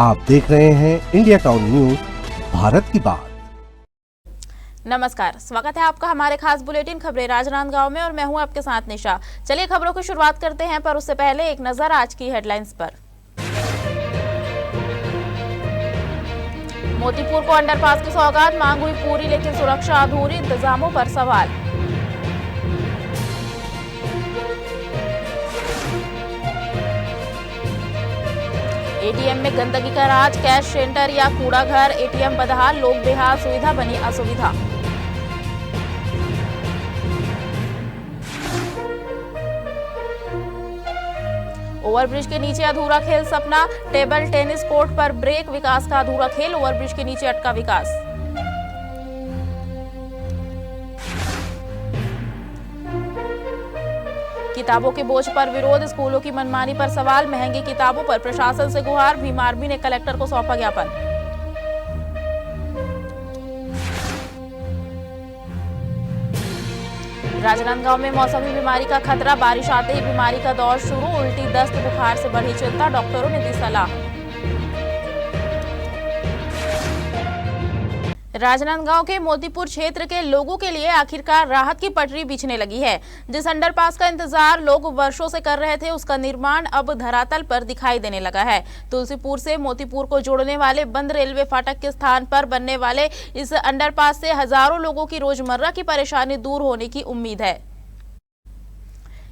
आप देख रहे हैं इंडिया टाउन न्यूज, भारत की बात। नमस्कार, स्वागत है आपका हमारे खास बुलेटिन खबरें राजनांदगांव में और मैं हूं आपके साथ निशा। चलिए खबरों की शुरुआत करते हैं, पर उससे पहले एक नजर आज की हेडलाइंस पर। मोतीपुर को अंडरपास की सौगात, मांग हुई पूरी लेकिन सुरक्षा अधूरी, इंतजामों पर सवाल। एटीएम में गंदगी का राज, कैश सेंटर या कूड़ा घर, एटीएम बदहाल, लोग बेहाल, सुविधा बनी असुविधा। ओवरब्रिज के नीचे अधूरा खेल सपना, टेबल टेनिस कोर्ट पर ब्रेक, विकास का अधूरा खेल, ओवरब्रिज के नीचे अटका विकास। किताबों के बोझ पर विरोध, स्कूलों की मनमानी पर सवाल, महंगी किताबों पर प्रशासन से गुहार, भीम आर्मी ने कलेक्टर को सौंपा ज्ञापन। राजनांदगांव में मौसमी बीमारी का खतरा, बारिश आते ही बीमारी का दौर शुरू, उल्टी दस्त बुखार से बढ़ी चिंता, डॉक्टरों ने दी सलाह। राजनांदगांव के मोतीपुर क्षेत्र के लोगों के लिए आखिरकार राहत की पटरी बिछने लगी है। जिस अंडरपास का इंतजार लोग वर्षों से कर रहे थे, उसका निर्माण अब धरातल पर दिखाई देने लगा है। तुलसीपुर से मोतीपुर को जोड़ने वाले बंद रेलवे फाटक के स्थान पर बनने वाले इस अंडरपास से हजारों लोगों की रोजमर्रा की परेशानी दूर होने की उम्मीद है।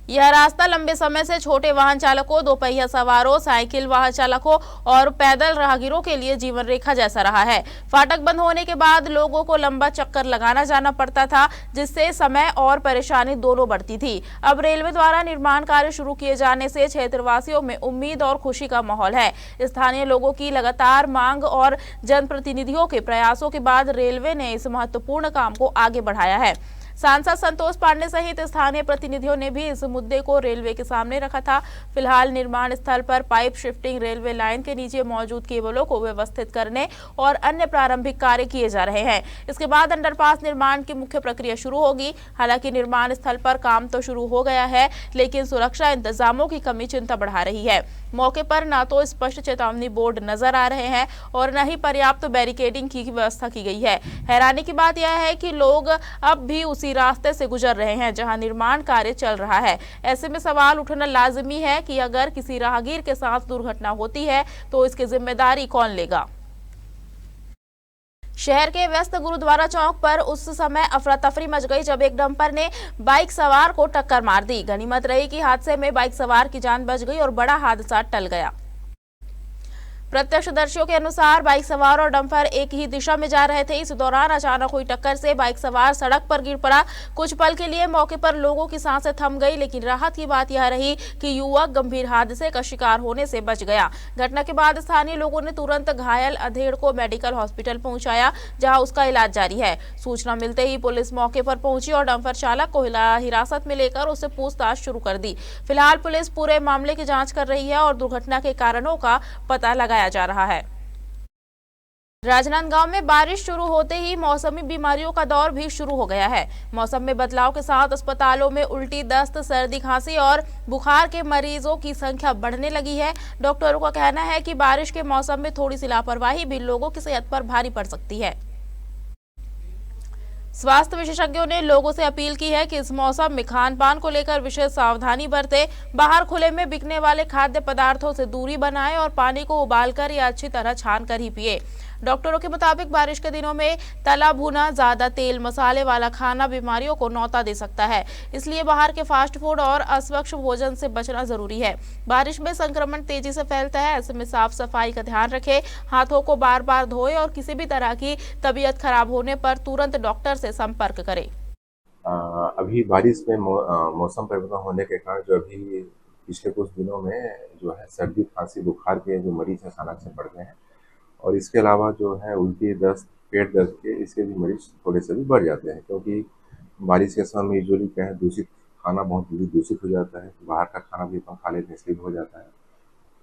यह रास्ता लंबे समय से छोटे वाहन चालकों, दोपहिया सवारों, साइकिल वाहन चालकों और पैदल राहगीरों के लिए जीवन रेखा जैसा रहा है। फाटक बंद होने के बाद लोगों को लंबा चक्कर लगाना जाना पड़ता था, जिससे समय और परेशानी दोनों बढ़ती थी। अब रेलवे द्वारा निर्माण कार्य शुरू किए जाने से क्षेत्रवासियों में उम्मीद और खुशी का माहौल है। स्थानीय लोगों की लगातार मांग और जनप्रतिनिधियों के प्रयासों के बाद रेलवे ने इस महत्वपूर्ण काम को आगे बढ़ाया है। सांसद संतोष पांडे सहित स्थानीय प्रतिनिधियों ने भी इस मुद्दे को रेलवे के सामने रखा था। फिलहाल निर्माण स्थल पर पाइप शिफ्टिंग, रेलवे लाइन के नीचे मौजूद केबलों को व्यवस्थित करने और अन्य प्रारंभिक कार्य किए जा रहे हैं। इसके बाद अंडरपास निर्माण की मुख्य प्रक्रिया शुरू होगी। हालांकि निर्माण स्थल पर काम तो शुरू हो गया है, लेकिन सुरक्षा इंतजामों की कमी चिंता बढ़ा रही है। मौके पर न तो स्पष्ट चेतावनी बोर्ड नजर आ रहे हैं और न ही पर्याप्त बैरिकेडिंग की व्यवस्था की गई है। हैरानी की बात यह है कि लोग अब भी उसी रास्ते से गुजर रहे हैं जहां निर्माण कार्य चल रहा है। ऐसे में सवाल उठना लाजिमी है कि अगर किसी राहगीर के साथ दुर्घटना होती है तो इसकी जिम्मेदारी कौन लेगा। शहर के व्यस्त गुरुद्वारा चौक पर उस समय अफरा तफरी मच गई जब एक डंपर ने बाइक सवार को टक्कर मार दी। गनीमत रही कि हादसे में बाइक सवार की जान बच गई और बड़ा हादसा टल गया। प्रत्यक्षदर्शियों के अनुसार बाइक सवार और डंपर एक ही दिशा में जा रहे थे। इस दौरान अचानक हुई टक्कर से बाइक सवार सड़क पर गिर पड़ा। कुछ पल के लिए मौके पर लोगों की सांसें थम गई, लेकिन राहत की बात यह रही कि युवक गंभीर हादसे का शिकार होने से बच गया। घटना के बाद स्थानीय लोगों ने तुरंत घायल अधेड़ को मेडिकल हॉस्पिटल पहुंचाया, जहां उसका इलाज जारी है। सूचना मिलते ही पुलिस मौके पर पहुंची और डंपर चालक को हिरासत में लेकर उससे पूछताछ शुरू कर दी। फिलहाल पुलिस पूरे मामले की जाँच कर रही है और दुर्घटना के कारणों का पता लगाया जा रहा है। राजनांदगांव में बारिश शुरू होते ही मौसमी बीमारियों का दौर भी शुरू हो गया है। मौसम में बदलाव के साथ अस्पतालों में उल्टी, दस्त, सर्दी, खांसी और बुखार के मरीजों की संख्या बढ़ने लगी है। डॉक्टरों का कहना है कि बारिश के मौसम में थोड़ी सी लापरवाही भी लोगों की सेहत पर भारी पड़ सकती है। स्वास्थ्य विशेषज्ञों ने लोगों से अपील की है कि इस मौसम में खान पान को लेकर विशेष सावधानी बरतें। बाहर खुले में बिकने वाले खाद्य पदार्थों से दूरी बनाएं और पानी को उबालकर या अच्छी तरह छानकर ही पिए। डॉक्टरों के मुताबिक बारिश के दिनों में तला भुना, ज्यादा तेल मसाले वाला खाना बीमारियों को न्योता दे सकता है। इसलिए बाहर के फास्ट फूड और अस्वच्छ भोजन से बचना जरूरी है। बारिश में संक्रमण तेजी से फैलता है, ऐसे में साफ सफाई का ध्यान रखें, हाथों को बार बार धोएं और किसी भी तरह की तबीयत खराब होने पर तुरंत डॉक्टर से संपर्क करें। अभी बारिश में मौसम परिवर्तन होने के कारण जो अभी पिछले कुछ दिनों में जो है सर्दी, खांसी, बुखार के जो मरीज हैं अचानक से बढ़ गए हैं और इसके अलावा जो है उल्टी, दस्त, पेट दर्द के इसके भी मरीज थोड़े से भी बढ़ जाते हैं, क्योंकि बारिश के समय में यूजुअली क्या है, दूषित खाना बहुत जल्दी दूषित हो जाता है। बाहर का खाना भी अपन खा लेते हैं, इसलिए हो जाता है।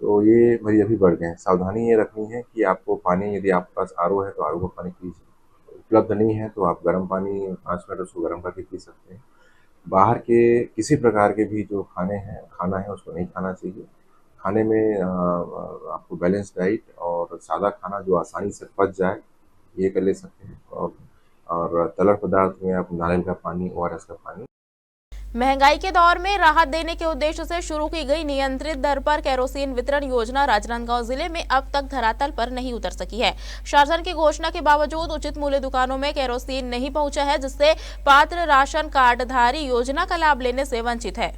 तो ये मरीज अभी बढ़ गए हैं। सावधानी ये रखनी है कि आपको पानी, यदि आपके पास आरओ है तो आरओ का पानी पीजिए, उपलब्ध नहीं है तो आप गर्म पानी 5 मिनट उसको गर्म करके पी सकते हैं। बाहर के किसी प्रकार के भी जो खाना है उसको नहीं खाना चाहिए। खाने में आपको बैलेंस डाइट और सादा खाना जो आसानी से पच जाए, ये कर ले सकते हैं। और तरल पदार्थ में आप नारियल का पानी, ORS का पानी। महंगाई के दौर में राहत देने के उद्देश्य से शुरू की गई नियंत्रित दर पर केरोसिन वितरण योजना राजनांदगांव जिले में अब तक धरातल पर नहीं उतर सकी है। शासन की घोषणा के बावजूद उचित मूल्य दुकानों में केरोसिन नहीं पहुंचा है, जिससे पात्र राशन कार्डधारी योजना का लाभ लेने से वंचित है।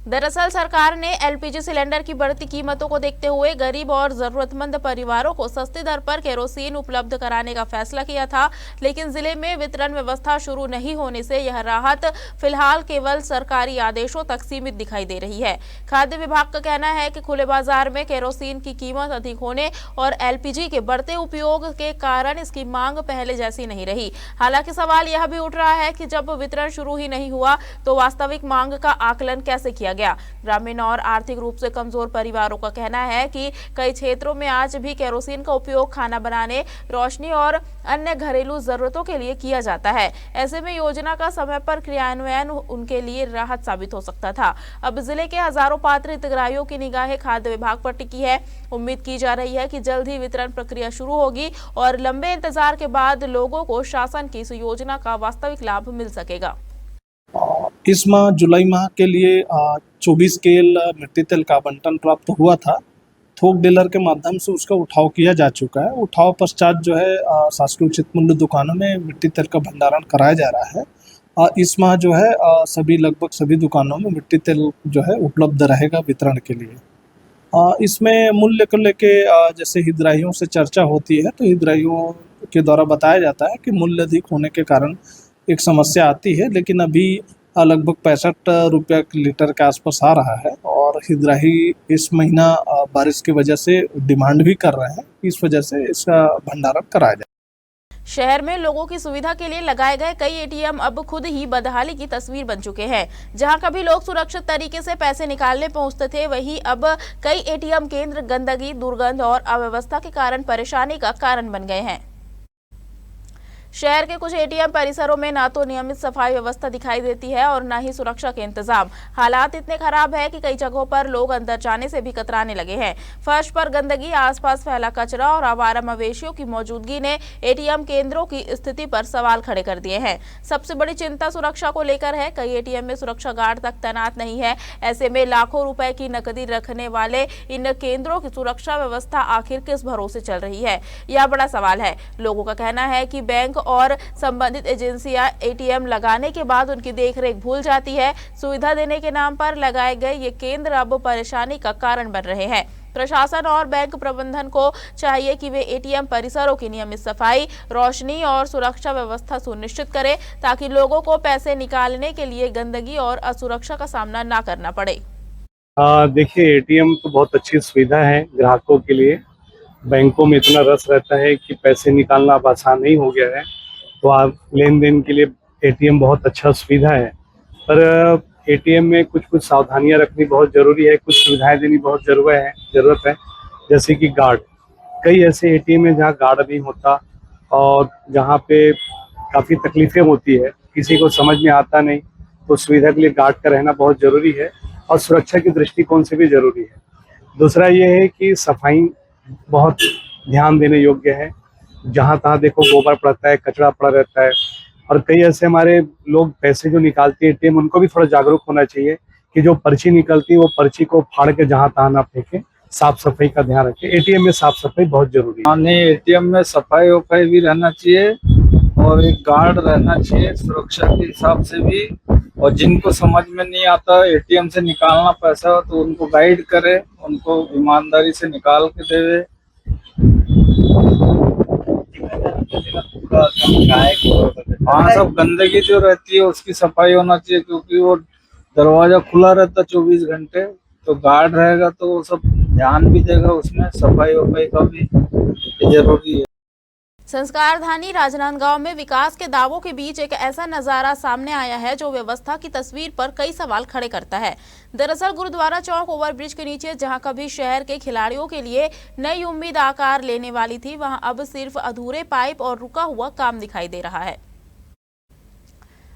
दरअसल सरकार ने LPG सिलेंडर की बढ़ती कीमतों को देखते हुए गरीब और जरूरतमंद परिवारों को सस्ती दर पर केरोसिन उपलब्ध कराने का फैसला किया था, लेकिन जिले में वितरण व्यवस्था शुरू नहीं होने से यह राहत फिलहाल केवल सरकारी आदेशों तक सीमित दिखाई दे रही है। खाद्य विभाग का कहना है कि खुले बाजार में केरोसिन की कीमत अधिक होने और LPG के बढ़ते उपयोग के कारण इसकी मांग पहले जैसी नहीं रही। हालांकि सवाल यह भी उठ रहा है कि जब वितरण शुरू ही नहीं हुआ तो वास्तविक मांग का आकलन कैसे किया गया। ग्रामीण और आर्थिक रूप से कमजोर परिवारों का कहना है कि कई क्षेत्रों में आज भी केरोसिन का उपयोग खाना बनाने, रोशनी और अन्य घरेलू जरूरतों के लिए किया जाता है। ऐसे में योजना का समय पर क्रियान्वयन उनके लिए राहत साबित हो सकता था। अब जिले के हजारों पात्र हितग्राहियों की निगाहें खाद्य विभाग पर टिकी है। उम्मीद की जा रही है कि जल्द ही वितरण प्रक्रिया शुरू होगी और लंबे इंतजार के बाद लोगों को शासन की इस योजना का वास्तविक लाभ मिल सकेगा। इस माह जुलाई माह के लिए 24 केल मिट्टी तेल का आवंटन प्राप्त हुआ था। थोक डीलर के माध्यम से उसका उठाव किया जा चुका है। उठाव पश्चात जो है शासकीय उचित मूल्य दुकानों में मिट्टी तेल का भंडारण कराया जा रहा है। इस माह जो है लगभग सभी दुकानों में मिट्टी तेल जो है उपलब्ध रहेगा वितरण के लिए। इसमें मूल्य को लेके जैसे हितग्राहियों से चर्चा होती है तो हितग्राहियों के द्वारा बताया जाता है कि मूल्य अधिक होने के कारण एक समस्या आती है, लेकिन अभी लगभग 65 रुपये लीटर के आसपास आ रहा है और हितग्राही इस महीना बारिश की वजह से डिमांड भी कर रहे हैं, इस वजह से इसका भंडारण कराया जाए। शहर में लोगों की सुविधा के लिए लगाए गए कई ATM अब खुद ही बदहाली की तस्वीर बन चुके हैं। जहां कभी लोग सुरक्षित तरीके से पैसे निकालने पहुंचते थे, वहीं अब कई ATM केंद्र गंदगी, दुर्गंध और अव्यवस्था के कारण परेशानी का कारण बन गए हैं। शहर के कुछ ATM परिसरों में ना तो नियमित सफाई व्यवस्था दिखाई देती है और ना ही सुरक्षा के इंतजाम। हालात इतने खराब है कि कई जगहों पर लोग अंदर जाने से भी कतराने लगे हैं। फर्श पर गंदगी, आसपास फैला कचरा और आवारा मवेशियों की मौजूदगी ने ATM केंद्रों की स्थिति पर सवाल खड़े कर दिए हैं। सबसे बड़ी चिंता सुरक्षा को लेकर है। कई ATM में सुरक्षा गार्ड तक तैनात नहीं है। ऐसे में लाखों रुपए की नकदी रखने वाले इन केंद्रों की सुरक्षा व्यवस्था आखिर किस भरोसे चल रही है, यह बड़ा सवाल है। लोगों का कहना है कि बैंक और संबंधित एजेंसियां ATM लगाने के बाद उनकी देखरेख भूल जाती है। सुविधा देने के नाम पर लगाए गए ये केंद्र अब परेशानी का कारण बन रहे हैं। प्रशासन और बैंक प्रबंधन को चाहिए कि वे ATM परिसरों की नियमित सफाई, रोशनी और सुरक्षा व्यवस्था सुनिश्चित करें, ताकि लोगों को पैसे निकालने के लिए गंदगी और असुरक्षा का सामना ना करना पड़े। देखिए, ATM तो बहुत अच्छी सुविधा है ग्राहकों के लिए। बैंकों में इतना रस रहता है कि पैसे निकालना अब आसान नहीं हो गया है, तो आप लेन देन के लिए ATM बहुत अच्छा सुविधा है। पर ATM में कुछ कुछ सावधानियां रखनी बहुत ज़रूरी है, कुछ सुविधाएं देनी बहुत ज़रूरत है। जैसे कि गार्ड, कई ऐसे ATM है जहां गार्ड नहीं होता और जहां पे काफ़ी तकलीफें होती है, किसी को समझ में आता नहीं, तो सुविधा के लिए गार्ड का रहना बहुत ज़रूरी है और सुरक्षा के दृष्टिकोण से भी ज़रूरी है। दूसरा ये है कि सफाई बहुत ध्यान देने योग्य है। जहाँ तहाँ देखो गोबर पड़ता है, कचरा पड़ा रहता है और कई ऐसे हमारे लोग पैसे जो निकालते हैं ATM, उनको भी थोड़ा जागरूक होना चाहिए कि जो पर्ची निकलती है वो पर्ची को फाड़ के जहाँ तहाँ ना फेंके, साफ सफाई का ध्यान रखें। ATM में साफ सफाई बहुत जरूरी है। नहीं, ATM में सफाई वफाई भी रहना चाहिए और एक गार्ड रहना चाहिए सुरक्षा के हिसाब से भी। और जिनको समझ में नहीं आता ATM से निकालना पैसा, तो उनको गाइड करे, उनको ईमानदारी से निकाल के देवे। हाँ, सब गंदगी जो रहती है उसकी सफाई होना चाहिए, क्योंकि वो दरवाजा खुला रहता 24 घंटे, तो गार्ड रहेगा तो वो सब ध्यान भी देगा, उसमें सफाई वफाई का भी जरूरी है। संस्कारधानी राजनांदगांव में विकास के दावों के बीच एक ऐसा नजारा सामने आया है जो व्यवस्था की तस्वीर पर कई सवाल खड़े करता है। दरअसल गुरुद्वारा चौक ओवरब्रिज के नीचे जहां कभी शहर के खिलाड़ियों के लिए नई उम्मीद आकार लेने वाली थी, वहां अब सिर्फ अधूरे पाइप और रुका हुआ काम दिखाई दे रहा है।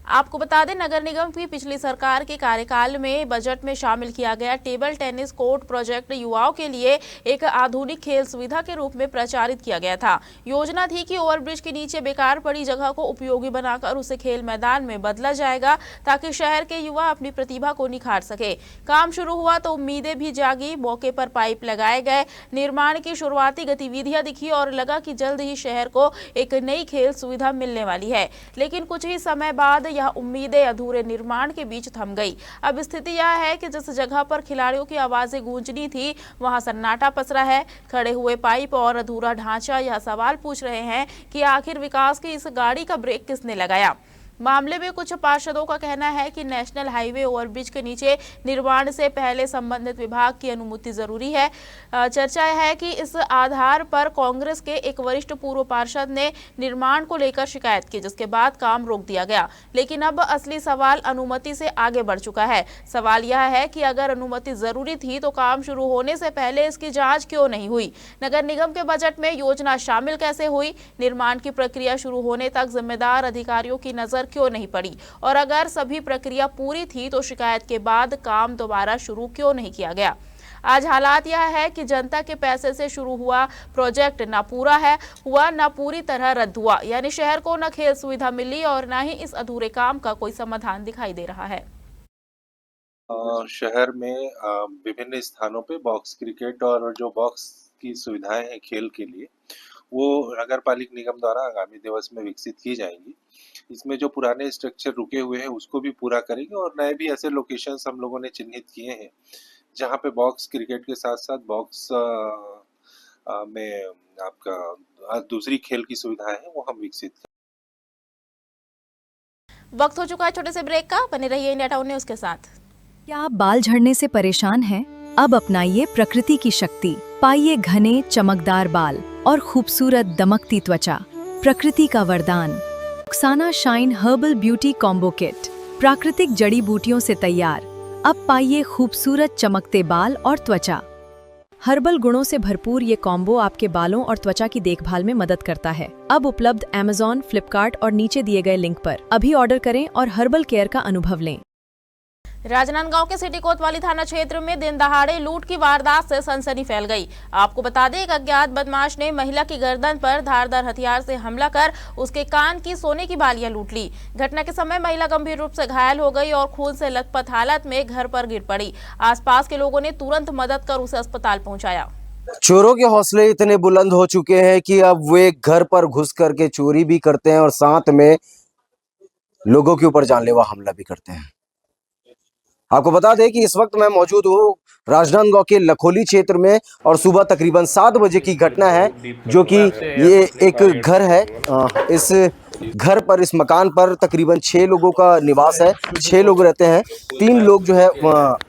आपको बता दें, नगर निगम की पिछली सरकार के कार्यकाल में बजट में शामिल किया गया टेबल टेनिस कोर्ट प्रोजेक्ट युवाओं के लिए एक आधुनिक खेल सुविधा के रूप में प्रचारित किया गया था। योजना थी कि ओवरब्रिज के नीचे बेकार पड़ी जगह को उपयोगी बनाकर उसे खेल मैदान में बदला जाएगा ताकि शहर के युवा अपनी प्रतिभा को निखार सके। काम शुरू हुआ तो उम्मीदें भी जागी। मौके पर पाइप लगाए गए, निर्माण की शुरुआती गतिविधियां दिखी और लगा कि जल्द ही शहर को एक नई खेल सुविधा मिलने वाली है। लेकिन कुछ ही समय बाद यह उम्मीदें अधूरे निर्माण के बीच थम गई। अब स्थिति यह है कि जिस जगह पर खिलाड़ियों की आवाजें गूंजनी थी वहां सन्नाटा पसरा है। खड़े हुए पाइप और अधूरा ढांचा यह सवाल पूछ रहे हैं कि आखिर विकास की इस गाड़ी का ब्रेक किसने लगाया। मामले में कुछ पार्षदों का कहना है कि नेशनल हाईवे ओवरब्रिज के नीचे निर्माण से पहले संबंधित विभाग की अनुमति जरूरी है। चर्चा है कि इस आधार पर कांग्रेस के एक वरिष्ठ पूर्व पार्षद ने निर्माण को लेकर शिकायत की, जिसके बाद काम रोक दिया गया। लेकिन अब असली सवाल अनुमति से आगे बढ़ चुका है। सवाल यह है कि अगर अनुमति जरूरी थी तो काम शुरू होने से पहले इसकी जांच क्यों नहीं हुई? नगर निगम के बजट में योजना शामिल कैसे हुई? निर्माण की प्रक्रिया शुरू होने तक जिम्मेदार अधिकारियों की नजर क्यों नहीं पड़ी? और अगर सभी प्रक्रिया पूरी थी तो शिकायत के बाद काम दोबारा शुरू क्यों नहीं किया गया? आज हालात यह है कि जनता के पैसे से शुरू हुआ प्रोजेक्ट ना पूरा हुआ ना पूरी तरह रद्द हुआ। यानी शहर को न खेल सुविधा मिली और ना ही इस अधूरे काम का कोई समाधान दिखाई दे रहा है। शहर में विभिन्न स्थानों पे बॉक्स क्रिकेट और जो बॉक्स की सुविधाएं हैं खेल के लिए, वो नगर पालिक निगम द्वारा आगामी दिवस में विकसित की जाएंगी। इसमें जो पुराने स्ट्रक्चर रुके हुए हैं उसको भी पूरा करेंगे और नए भी ऐसे लोकेशंस हम लोगों ने चिन्हित किए हैं जहाँ पे बॉक्स क्रिकेट के साथ साथ बॉक्स में आपका दूसरी खेल की सुविधाएं हैं वो हम विकसित करें। वक्त हो चुका है छोटे से ब्रेक का। बने रहिए इंडिया टाउन न्यूज़ के साथ। क्या आप बाल झड़ने से परेशान हैं? अब अपनाइए प्रकृति की शक्ति। पाइए घने चमकदार बाल और खूबसूरत दमकती त्वचा। प्रकृति का वरदान Rukhsana shine herbal beauty combo kit, प्राकृतिक जड़ी बूटियों से तैयार। अब पाइए खूबसूरत चमकते बाल और त्वचा। हर्बल गुणों से भरपूर ये कॉम्बो आपके बालों और त्वचा की देखभाल में मदद करता है। अब उपलब्ध Amazon, फ्लिपकार्ट और नीचे दिए गए लिंक पर अभी ऑर्डर करें और हर्बल केयर का अनुभव लें। राजनांदगांव के सिटी कोतवाली थाना क्षेत्र में दिन दहाड़े लूट की वारदात से सनसनी फैल गई। आपको बता दें, एक अज्ञात बदमाश ने महिला की गर्दन पर धारदार हथियार से हमला कर उसके कान की सोने की बालियां लूट ली। घटना के समय महिला गंभीर रूप से घायल हो गई और खून से लथपथ हालत में घर पर गिर पड़ी। आसपास के लोगों ने तुरंत मदद कर उसे अस्पताल पहुंचाया। चोरों के हौसले इतने बुलंद हो चुके हैं कि अब वे घर पर घुस करके चोरी भी करते हैं और साथ में लोगों के ऊपर जानलेवा हमला भी करते हैं। आपको बता दें कि इस वक्त मैं मौजूद हूँ राजनांदगांव के लखोली क्षेत्र में और सुबह तकरीबन 7 बजे की घटना है, जो कि ये एक घर है। इस घर पर, इस मकान पर तकरीबन 6 लोगों का निवास है। 6 लोग रहते हैं। 3 लोग जो है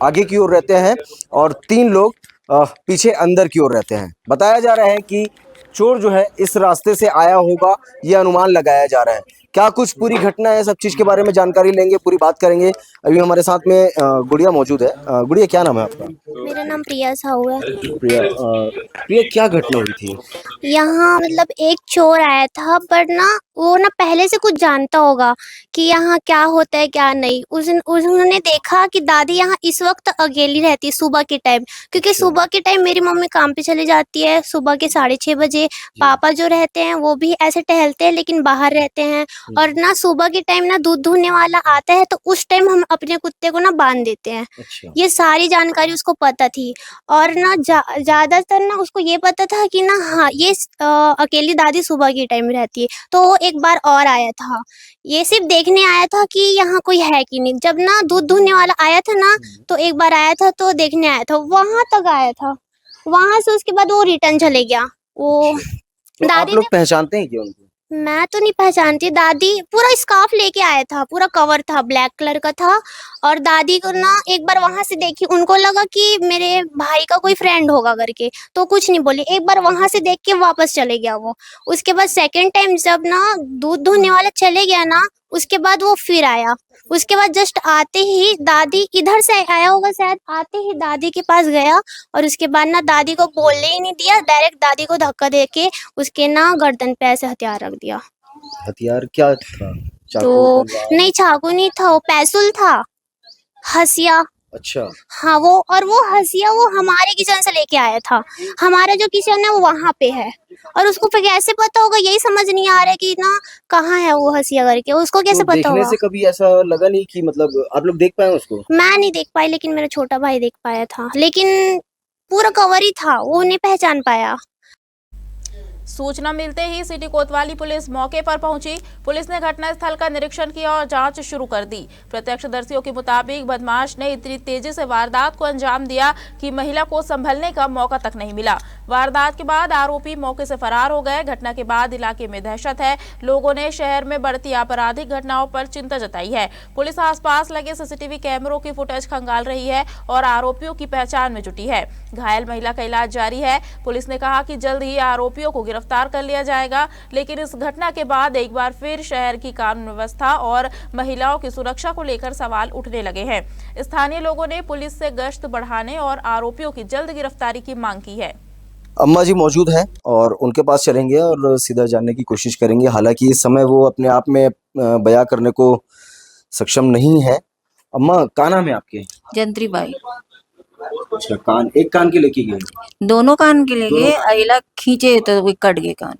आगे की ओर रहते हैं और 3 लोग पीछे अंदर की ओर रहते हैं। बताया जा रहा है कि चोर जो है इस रास्ते से आया होगा, ये अनुमान लगाया जा रहा है। क्या कुछ पूरी घटना है, सब चीज के बारे में जानकारी लेंगे, पूरी बात करेंगे। अभी हमारे साथ में गुड़िया मौजूद है। गुड़िया, क्या नाम है आपका? मेरा नाम प्रिया साहू है। प्रिया, क्या घटना हुई थी? यहाँ मतलब एक चोर आया था, पर ना वो ना पहले से कुछ जानता होगा कि यहाँ क्या होता है क्या नहीं। उन्होंने देखा कि दादी यहाँ इस वक्त अकेली रहती है सुबह के टाइम, क्योंकि सुबह के टाइम मेरी मम्मी काम पे चली जाती है सुबह के 6:30 बजे। पापा जो रहते हैं वो भी ऐसे टहलते हैं लेकिन बाहर रहते हैं। और ना सुबह के टाइम ना दूध धोने वाला आता है तो उस टाइम हम अपने कुत्ते को ना बांध देते हैं। अच्छा। ये सारी जानकारी उसको पता थी। और ना ज्यादातर ना उसको ये पता था कि ना हाँ ये अकेली दादी सुबह के टाइम रहती है। तो वो एक बार और आया था, ये सिर्फ देखने आया था कि यहाँ कोई है कि नहीं। जब ना दूध धोने वाला आया था ना, तो एक बार आया था तो देखने आया था, वहां तक आया था। वहां से उसके बाद वो रिटर्न चले गया। वो तो आप दादी लोग पहचानते हैं क्या उनको? मैं तो नहीं पहचानती। दादी पूरा स्कार्फ लेके आया था, पूरा कवर था, ब्लैक कलर का था। और दादी को ना एक बार वहां से देखी, उनको लगा कि मेरे भाई का कोई फ्रेंड होगा करके, तो कुछ नहीं बोली। एक बार वहां से देख के वापस चले गया वो। उसके बाद सेकंड टाइम जब ना दूध धोने वाला चले गया ना, उसके बाद वो फिर आया। उसके बाद जस्ट आते ही दादी इधर से आया होगा शायद, आते ही दादी के पास गया और उसके बाद ना दादी को बोलने ही नहीं दिया, डायरेक्ट दादी को धक्का देके उसके ना गर्दन पे ऐसे हथियार रख दिया। हथियार क्या था? तो नहीं, चाकू नहीं था, वो पैसुल था, हसिया। अच्छा। हाँ, वो हसिया वो हमारे किचन से लेके आया था। हमारा जो किचन है वो वहां पे है, और उसको फिर कैसे पता होगा, यही समझ नहीं आ रहा है कि ना कहाँ है वो हसिया करके, उसको कैसे तो पता देखने होगा। से कभी ऐसा लगा नहीं कि मतलब आप लोग देख पाए उसको? मैं नहीं देख पाई, लेकिन मेरा छोटा भाई देख पाया था, लेकिन पूरा कवर ही था, वो नहीं पहचान पाया। सूचना मिलते ही सिटी कोतवाली पुलिस मौके पर पहुंची। पुलिस ने घटनास्थल का निरीक्षण किया और जांच शुरू कर दी। प्रत्यक्षदर्शियों के मुताबिक बदमाश ने इतनी तेजी से वारदात को अंजाम दिया कि महिला को संभलने का मौका तक नहीं मिला। वारदात के बाद आरोपी मौके से फरार हो गए। घटना के बाद इलाके में दहशत है। लोगों ने शहर में बढ़ती आपराधिक घटनाओं पर चिंता जताई है। पुलिस आसपास लगे सीसीटीवी कैमरों की फुटेज खंगाल रही है और आरोपियों की पहचान में जुटी है। घायल महिला का इलाज जारी है। पुलिस ने कहा कि जल्द ही आरोपियों को गिरफ्तार कर लिया जाएगा, लेकिन इस घटना के बाद एक बार फिर शहर की कानून व्यवस्था और महिलाओं की सुरक्षा को लेकर सवाल उठने लगे हैं। स्थानीय लोगों ने पुलिस से गश्त बढ़ाने और आरोपियों की जल्द गिरफ्तारी की मांग की है। अम्मा जी मौजूद हैं और उनके पास चलेंगे और सीधा जानने की कोशिश करेंगे। हालांकि इस समय वो अपने आप में बयां करने को सक्षम नहीं है। अम्मा, क्या नाम है आपके? जंत्री बाई। अच्छा, कान एक कान के लेके गए? दोनों कान के ले गए, अइला खींचे तो वो कट गए कान।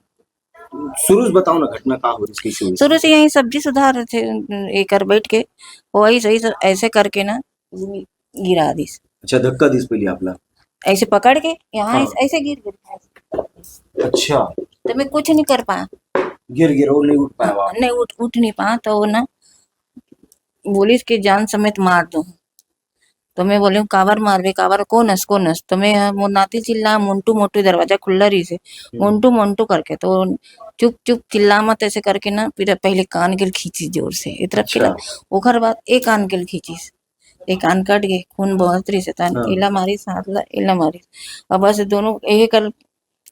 शुरू से बताओ ना, घटना क्या हो रही है? शुरू से यही सब्जी सुधार रहे थे, एकर बैठ के वही सही ऐसे करके ना गिरा दी। अच्छा, धक्का दी पहले आपला? ऐसे पकड़ के यहाँ हाँ। ऐसे गिर गया। अच्छा, तो मैं कुछ नहीं कर पाया, गिर और नहीं उठ पाया? नहीं उठ नहीं पाया। तो वो ना पुलिस के जान समेत मार दो। तो मैं बोले कावर मारवे, कावर कौन हस। तो मैं नाती चिल्ला, मोन्टू मोटू, दरवाजा खुला रही से मोन्टू मोन्टू करके, तो चुप चुप चिल्ला मत ऐसे करके ना, फिर पहले कान गिल खींची जोर से इतना खिला। ओखर बाद एक कान गिल खींची, एक कान कट गए, खून बहुत रही से इला मारी, साथ ला इला मारी। अब बस दोनों यही कर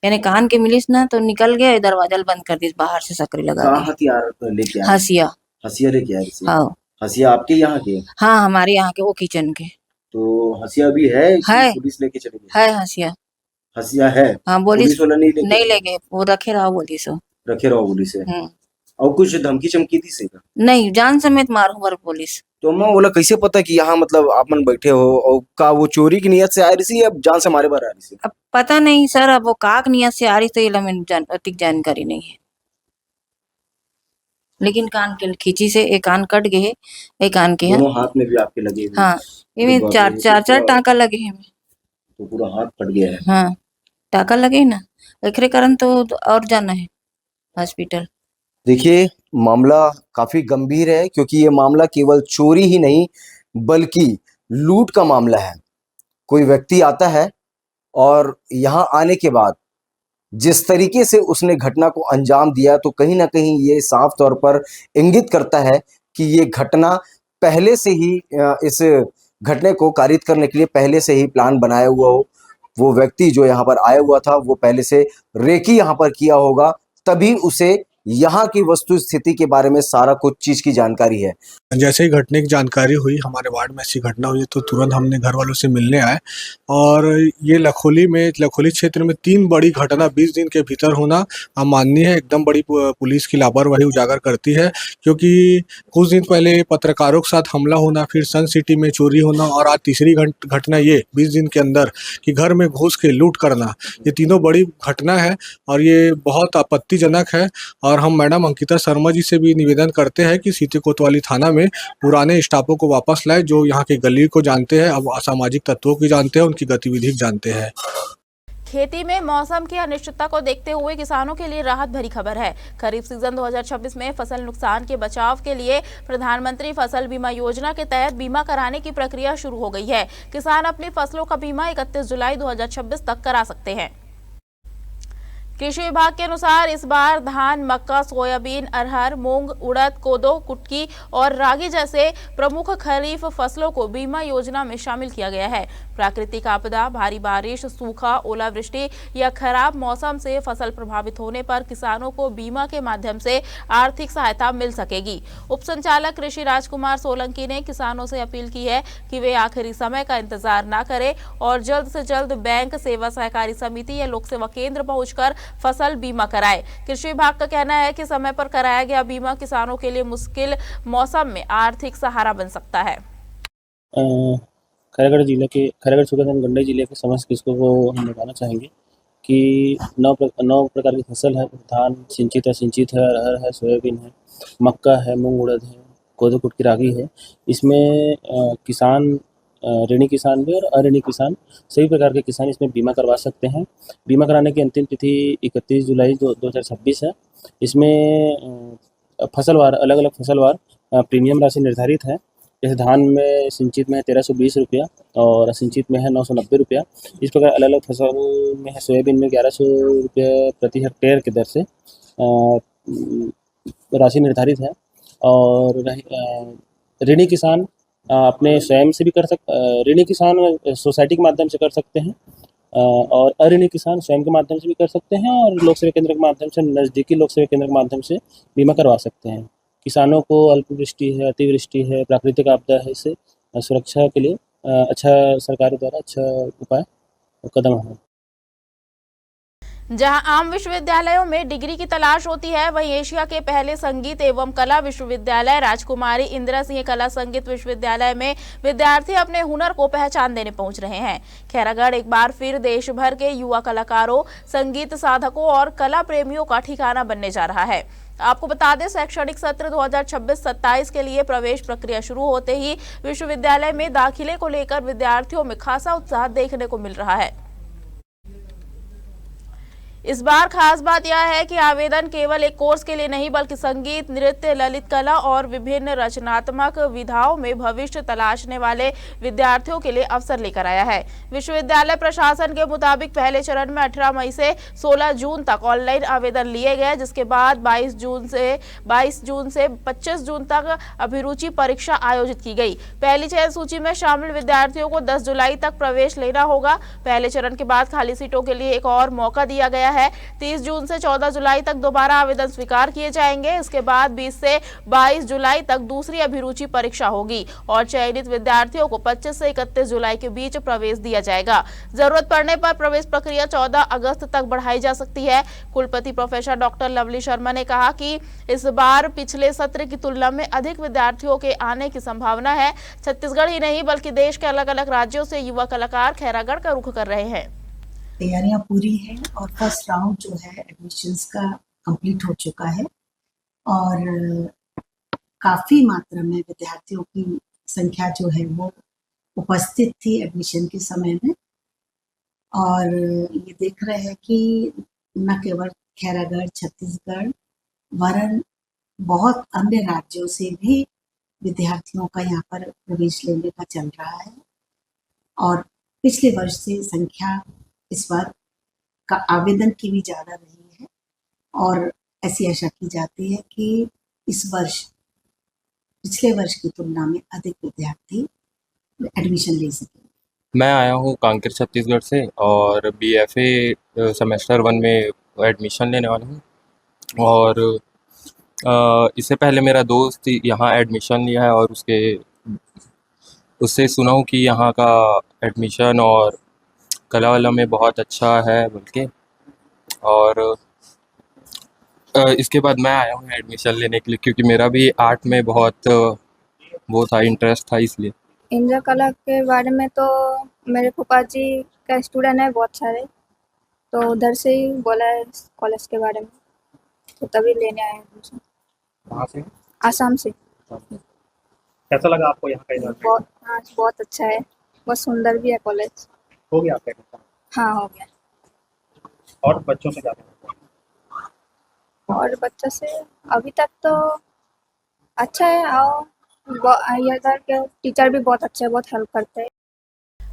यानी कान के मिलिस ना, तो निकल गया, दरवाजा बंद कर दी बाहर से सकरी लगा के। हथियार लेके आए? हसिया। हसिया लेके आए? हाँ। हसिया आपके यहाँ के? हाँ, हमारे यहाँ के, वो किचन के। तो हसिया भी है? पुलिस लेके चले गई? है हसिया। हसिया है? हाँ, पुलिस वाला नहीं ले गए, वो रखे रहो बोली सो। रखे रहो बोली से? और कुछ धमकी चमकी थी से? नहीं, जान समेत मारू बर पुलिस। तो अम्मा बोला कैसे पता कि यहाँ मतलब आप मन बैठे हो, और का वो चोरी की नियत से आ रही थी या जान से मारे बार आ रही थी? अब पता नहीं सर, अब वो काक नियत से आ रही थी, अधिक जानकारी नहीं है। लेकिन कान के खींची से एक कान कट गए, एक कान के है। दोनों हाथ में भी आपके लगे हुए? हाँ, ये चार टाँका लगे हैं। तो पूरा हाथ फट गया है? हाँ, टाँका लगे ना, एकरे कारण तो और जाना है हॉस्पिटल। देखिए, मामला काफी गंभीर है, क्योंकि ये मामला केवल चोरी ही नहीं बल्कि लूट का मामला है। कोई व्यक्ति आता है और यहाँ आने के बाद जिस तरीके से उसने घटना को अंजाम दिया, तो कहीं ना कहीं ये साफ तौर पर इंगित करता है कि ये घटना पहले से ही इस घटने को कारित करने के लिए पहले से ही प्लान बनाया हुआ हो। वो व्यक्ति जो यहाँ पर आया हुआ था, वो पहले से रेकी यहाँ पर किया होगा, तभी उसे यहाँ की वस्तु स्थिति के बारे में सारा कुछ चीज की जानकारी है। जैसे ही घटने की जानकारी हुई, हमारे वार्ड में ऐसी घटना हुई, तो तुरंत हमने घर वालों से मिलने आए। और ये लखोली क्षेत्र में 3 बड़ी घटना 20 दिन के भीतर होना अमाननीय है। एकदम बड़ी पुलिस की लापरवाही उजागर करती है, क्योंकि कुछ दिन पहले पत्रकारों के साथ हमला होना, फिर सन सिटी में चोरी होना, और आज तीसरी घटना ये 20 दिन के अंदर कि घर में घुस के लूट करना। ये तीनों बड़ी घटना है और ये बहुत आपत्तिजनक है। और हम मैडम अंकिता शर्मा जी से भी निवेदन करते हैं कि सिटी कोतवाली थाना में पुराने स्टाफों को वापस लाए, जो यहाँ के गली को जानते हैं, अब असामाजिक तत्वों की जानते हैं, उनकी गतिविधि जानते हैं। खेती में मौसम की अनिश्चितता को देखते हुए किसानों के लिए राहत भरी खबर है। खरीफ सीजन 2026 में फसल नुकसान के बचाव के लिए प्रधानमंत्री फसल बीमा योजना के तहत बीमा कराने की प्रक्रिया शुरू हो गई है। किसान अपनी फसलों का बीमा 31 जुलाई 2026 तक करा सकते हैं। कृषि विभाग के अनुसार इस बार धान, मक्का, सोयाबीन, अरहर, मूंग, उड़द, कोदो, कुटकी और रागी जैसे प्रमुख खरीफ फसलों को बीमा योजना में शामिल किया गया है। प्राकृतिक आपदा, भारी बारिश, सूखा, ओलावृष्टि या खराब मौसम से फसल प्रभावित होने पर किसानों को बीमा के माध्यम से आर्थिक सहायता मिल सकेगी। उप संचालक कृषि राजकुमार सोलंकी ने किसानों से अपील की है कि वे आखिरी समय का इंतजार न करें और जल्द से जल्द बैंक, सेवा सहकारी समिति या लोक सेवा केंद्र पहुंचकर फसल बीमा कराएं। कृषि विभाग का कहना है कि समय पर कराया गया बीमा किसानों के लिए मुश्किल मौसम में आर्थिक सहारा बन सकता है। खैरागढ़ सुगंध गंडई जिले के समस्त कृषकों को हम बताना चाहेंगे कि 9 प्रकार की फसल है। धान सिंचित है, अरहर है, सोयाबीन है, मक्का है, मूंग उड़द है, कोदो कुटकी रागी है। इसमें किसान, ऋणी किसान भी और अऋणी किसान, सभी प्रकार के किसान इसमें बीमा करवा सकते हैं। बीमा कराने की अंतिम तिथि 31 जुलाई 2026 है। इसमें फसलवार, अलग अलग फसलवार प्रीमियम राशि निर्धारित है। जैसे धान में सिंचित में है 1320 रुपया और असिंचित में है 990 रुपया। इस प्रकार अलग अलग फसल में है। सोयाबीन में 1100 रुपये प्रति हेक्टेयर की दर से राशि निर्धारित है। और ऋणी किसान अपने स्वयं से भी ऋणी किसान सोसाइटी के माध्यम से कर सकते हैं और अऋणी किसान स्वयं के माध्यम से भी कर सकते हैं और लोक सेवा केंद्र के माध्यम से, नज़दीकी लोक सेवा केंद्र के माध्यम से बीमा करवा सकते हैं। किसानों को अल्पवृष्टि है, अतिवृष्टि है, प्राकृतिक आपदा है, इससे सुरक्षा के लिए अच्छा सरकार द्वारा अच्छा उपाय कदम है। जहां आम विश्वविद्यालयों में डिग्री की तलाश होती है, वहीं एशिया के पहले संगीत एवं कला विश्वविद्यालय राजकुमारी इंदिरा सिंह कला संगीत विश्वविद्यालय में विद्यार्थी अपने हुनर को पहचान देने पहुंच रहे हैं। खैरागढ़ एक बार फिर देश भर के युवा कलाकारों, संगीत साधकों और कला प्रेमियों का ठिकाना बनने जा रहा है। आपको बता दें, शैक्षणिक सत्र 2026-27 के लिए प्रवेश प्रक्रिया शुरू होते ही विश्वविद्यालय में दाखिले को लेकर विद्यार्थियों में खासा उत्साह देखने को मिल रहा है। इस बार खास बात यह है कि आवेदन केवल एक कोर्स के लिए नहीं बल्कि संगीत, नृत्य, ललित कला और विभिन्न रचनात्मक विधाओं में भविष्य तलाशने वाले विद्यार्थियों के लिए अवसर लेकर आया है। विश्वविद्यालय प्रशासन के मुताबिक पहले चरण में 18 मई से 16 जून तक ऑनलाइन आवेदन लिए गए, जिसके बाद 22 जून से 25 जून तक अभिरुचि परीक्षा आयोजित की गई। पहली चयन सूची में शामिल विद्यार्थियों को 10 जुलाई तक प्रवेश लेना होगा। पहले चरण के बाद खाली सीटों के लिए एक और मौका दिया गया है। 30 जून से 14 जुलाई तक दोबारा आवेदन स्वीकार किए जाएंगे। इसके बाद 20 से 22 जुलाई तक दूसरी अभिरुचि परीक्षा होगी और चयनित विद्यार्थियों को 25 से 31 जुलाई के बीच प्रवेश दिया जाएगा। जरूरत पड़ने पर प्रवेश प्रक्रिया 14 अगस्त तक बढ़ाई जा सकती है। कुलपति प्रोफेसर डॉक्टर लवली शर्मा ने कहा कि इस बार पिछले सत्र की तुलना में अधिक विद्यार्थियों के आने की संभावना है। छत्तीसगढ़ ही नहीं बल्कि देश के अलग अलग राज्यों से युवा कलाकार खैरागढ़ का रुख कर रहे हैं। तैयारियां पूरी हैं और फर्स्ट राउंड जो है एडमिशन्स का कंप्लीट हो चुका है और काफ़ी मात्रा में विद्यार्थियों की संख्या जो है वो उपस्थित थी एडमिशन के समय में। और ये देख रहे हैं कि न केवल खैरागढ़, छत्तीसगढ़ वरन बहुत अन्य राज्यों से भी विद्यार्थियों का यहाँ पर प्रवेश लेने का चल रहा है और पिछले वर्ष से संख्या इस बार का आवेदन की भी ज़्यादा रही है और ऐसी आशा की जाती है कि इस वर्ष पिछले वर्ष की तुलना में अधिक विद्यार्थी एडमिशन ले सकेंगे। मैं आया हूँ कांकेर छत्तीसगढ़ से और BFA सेमेस्टर 1 में एडमिशन लेने वाला हूँ और इससे पहले मेरा दोस्त यहाँ एडमिशन लिया है और उससे सुना हूँ कि यहाँ का एडमिशन और कला वाला में बहुत अच्छा है बोल के। और इसके बाद मैं आया हूँ एडमिशन लेने के लिए क्योंकि मेरा भी आर्ट में बहुत वो था, इंटरेस्ट था, इसलिए। इंद्र कला के बारे में तो मेरे फूफा जी का स्टूडेंट है बहुत सारे, तो उधर से ही बोला है कॉलेज के बारे में, तो तभी लेने आए एडमिशन। कहाँ से? आसाम से। कैसा लगा आपको यहाँ का एडमिशन? बहुत अच्छा है, बहुत सुंदर भी है कॉलेज। हो गया आपका एडमिशन? हाँ हो गया। और बच्चों से क्या? और बच्चों से अभी तक तो अच्छा है। आओ, इधर के टीचर भी बहुत अच्छे हैं, बहुत हेल्प करते हैं।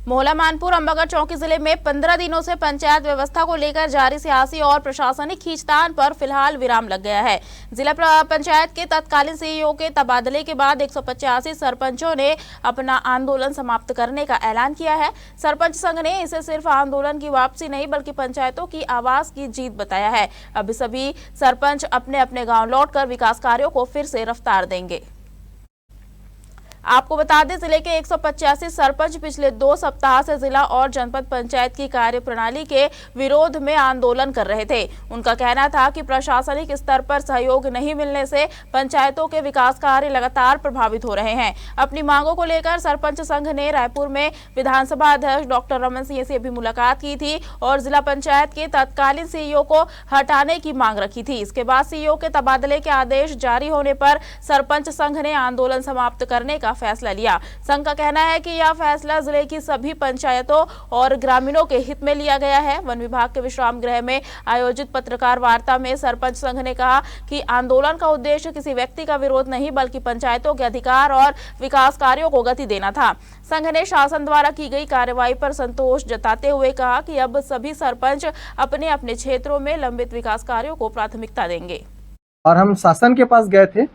मोहला मानपुर अंबागढ़ चौकी जिले में 15 दिनों से पंचायत व्यवस्था को लेकर जारी सियासी और प्रशासनिक खींचतान पर फिलहाल विराम लग गया है। जिला पंचायत के तत्कालीन सीईओ के तबादले के बाद 185 सरपंचों ने अपना आंदोलन समाप्त करने का ऐलान किया है। सरपंच संघ ने इसे सिर्फ आंदोलन की वापसी नहीं बल्कि पंचायतों की आवाज की जीत बताया है। अब सभी सरपंच अपने अपने गाँव लौटकर विकास कार्यों को फिर से रफ्तार देंगे। आपको बता दें, जिले के 185 सरपंच पिछले 2 सप्ताह से जिला और जनपद पंचायत की कार्यप्रणाली के विरोध में आंदोलन कर रहे थे। उनका कहना था कि प्रशासनिक स्तर पर सहयोग नहीं मिलने से पंचायतों के विकास कार्य लगातार प्रभावित हो रहे हैं। अपनी मांगों को लेकर सरपंच संघ ने रायपुर में विधानसभा अध्यक्ष डॉक्टर रमन सिंह से भी मुलाकात की थी और जिला पंचायत के तत्कालीन सीईओ को हटाने की मांग रखी थी। इसके बाद सीईओ के तबादले के आदेश जारी होने पर सरपंच संघ ने आंदोलन समाप्त करने का फैसला लिया। संघ का कहना है कि यह फैसला जिले की सभी पंचायतों और ग्रामीणों के हित में लिया गया है। वन विभाग के विश्राम गृह में आयोजित पत्रकार वार्ता में सरपंच संघ ने कहा कि आंदोलन का उद्देश्य किसी व्यक्ति का विरोध नहीं बल्कि पंचायतों के अधिकार और विकास कार्यों को गति देना था। संघ ने शासन द्वारा की गई कार्रवाई पर संतोष जताते हुए कहा कि अब सभी सरपंच अपने अपने क्षेत्रों में लंबित विकास कार्यों को प्राथमिकता देंगे। और हम शासन के पास गए थे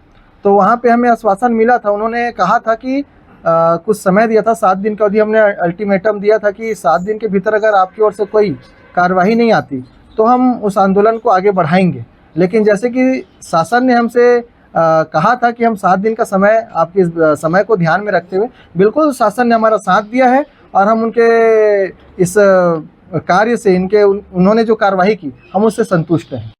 तो वहाँ पे हमें आश्वासन मिला था। उन्होंने कहा था कि कुछ समय दिया था, 7 दिन का अवधि हमने अल्टीमेटम दिया था कि 7 दिन के भीतर अगर आपकी ओर से कोई कार्रवाई नहीं आती तो हम उस आंदोलन को आगे बढ़ाएंगे। लेकिन जैसे कि शासन ने हमसे कहा था कि हम 7 दिन का समय, आपके समय को ध्यान में रखते हुए बिल्कुल शासन ने हमारा साथ दिया है और हम उनके इस कार्य से, उन्होंने जो कार्रवाई की, हम उससे संतुष्ट हैं।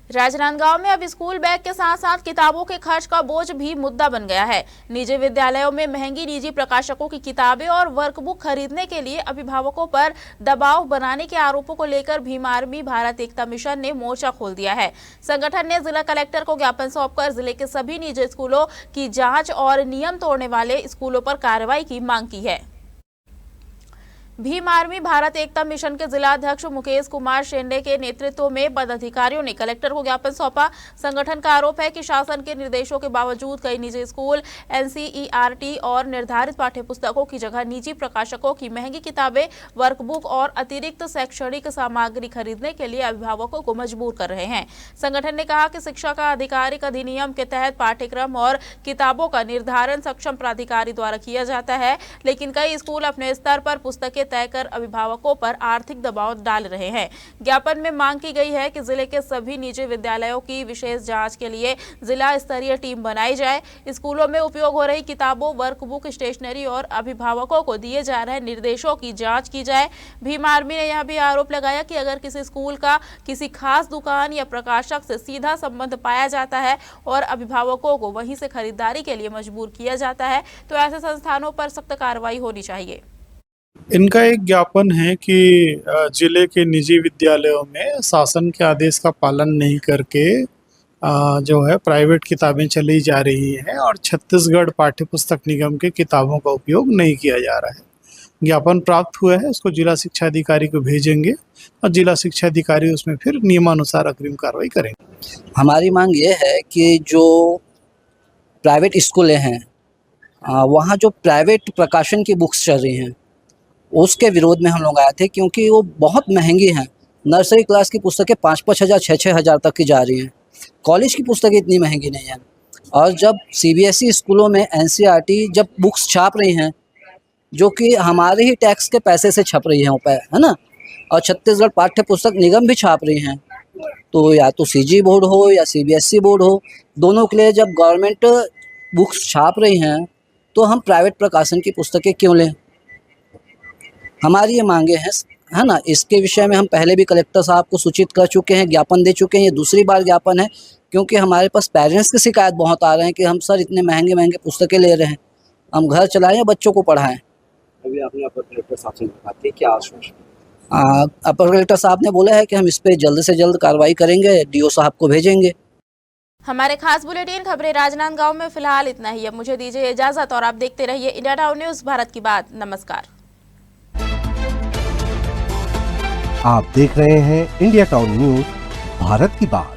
राजनांदगांव में अब स्कूल बैग के साथ साथ किताबों के खर्च का बोझ भी मुद्दा बन गया है। निजी विद्यालयों में महंगी निजी प्रकाशकों की किताबें और वर्कबुक खरीदने के लिए अभिभावकों पर दबाव बनाने के आरोपों को लेकर भीम आर्मी भारत एकता मिशन ने मोर्चा खोल दिया है। संगठन ने जिला कलेक्टर को ज्ञापन सौंपकर जिले के सभी निजी स्कूलों की जाँच और नियम तोड़ने वाले स्कूलों पर कार्रवाई की मांग की है। भीम आर्मी भारत एकता मिशन के जिला अध्यक्ष मुकेश कुमार शेंडे के नेतृत्व में पदाधिकारियों ने कलेक्टर को ज्ञापन सौंपा। संगठन का आरोप है कि शासन के निर्देशों के बावजूद कई निजी स्कूल एनसीईआरटी और निर्धारित पाठ्यपुस्तकों की जगह निजी प्रकाशकों की महंगी किताबें, वर्कबुक और अतिरिक्त शैक्षणिक सामग्री खरीदने के लिए अभिभावकों को मजबूर कर रहे हैं। संगठन ने कहा कि शिक्षा का आधिकारिक अधिनियम के तहत पाठ्यक्रम और किताबों का निर्धारण सक्षम प्राधिकारी द्वारा किया जाता है, लेकिन कई स्कूल अपने स्तर पर पुस्तकें तय कर अभिभावकों पर आर्थिक दबाव डाल रहे हैं। ज्ञापन में मांग की गई है कि जिले के सभी निजी विद्यालयों की विशेष जांच के लिए जिला स्तरीय टीम बनाई जाए। स्कूलों में उपयोग हो रही किताबों, वर्कबुक, स्टेशनरी और अभिभावकों को दिए जा रहे निर्देशों की जांच की जाए। भीम आर्मी ने यह भी आरोप लगाया कि अगर किसी स्कूल का किसी खास दुकान या प्रकाशक से सीधा संबंध पाया जाता है और अभिभावकों को वहीं से खरीदारी के लिए मजबूर किया जाता है तो ऐसे संस्थानों पर सख्त कार्रवाई होनी चाहिए। इनका एक ज्ञापन है कि जिले के निजी विद्यालयों में शासन के आदेश का पालन नहीं करके जो है प्राइवेट किताबें चली जा रही हैं और छत्तीसगढ़ पाठ्य पुस्तक निगम के किताबों का उपयोग नहीं किया जा रहा है। ज्ञापन प्राप्त हुआ है, उसको जिला शिक्षा अधिकारी को भेजेंगे और जिला शिक्षा अधिकारी उसमें फिर नियमानुसार अग्रिम कार्रवाई करेंगे। हमारी मांग ये है कि जो प्राइवेट स्कूलें हैं वहाँ जो प्राइवेट प्रकाशन की बुक्स चल रही हैं उसके विरोध में हम लोग आए थे, क्योंकि वो बहुत महंगी हैं। नर्सरी क्लास की पुस्तकें 5-5 हज़ार 6-6 हज़ार तक की जा रही हैं। कॉलेज की पुस्तकें इतनी महंगी नहीं हैं। और जब सीबीएसई स्कूलों में एनसीईआरटी जब बुक्स छाप रही हैं जो कि हमारे ही टैक्स के पैसे से छप रही हैं है ना, और छत्तीसगढ़ पाठ्य पुस्तक निगम भी छाप रही हैं, तो या तो सीजी बोर्ड हो या सीबीएसई बोर्ड हो, दोनों के लिए जब गवर्नमेंट बुक्स छाप रही हैं तो हम प्राइवेट प्रकाशन की पुस्तकें क्यों लें। हमारी ये मांगे हैं, है ना। इसके विषय में हम पहले भी कलेक्टर साहब को सूचित कर चुके हैं, ज्ञापन दे चुके हैं। ये दूसरी बार ज्ञापन है, क्योंकि हमारे पास पेरेंट्स की शिकायत बहुत आ रहे हैं कि हम सर इतने महंगे महंगे पुस्तकें ले रहे हैं, हम घर चलाएं या बच्चों को पढ़ाएं। अभी आपने अपर कलेक्टर साहब से बात की, क्या आश्वासन? अपर कलेक्टर साहब ने बोला है कि हम इस पर जल्द से जल्द कार्रवाई करेंगे, डीओ साहब को भेजेंगे। हमारे खास बुलेटिन खबरें राजनांदगांव में फिलहाल इतना ही। अब मुझे दीजिए इजाजत और आप देखते रहिए इंडिया टाउन न्यूज, भारत की बात। नमस्कार। आप देख रहे हैं इंडिया टाउन न्यूज, भारत की बात।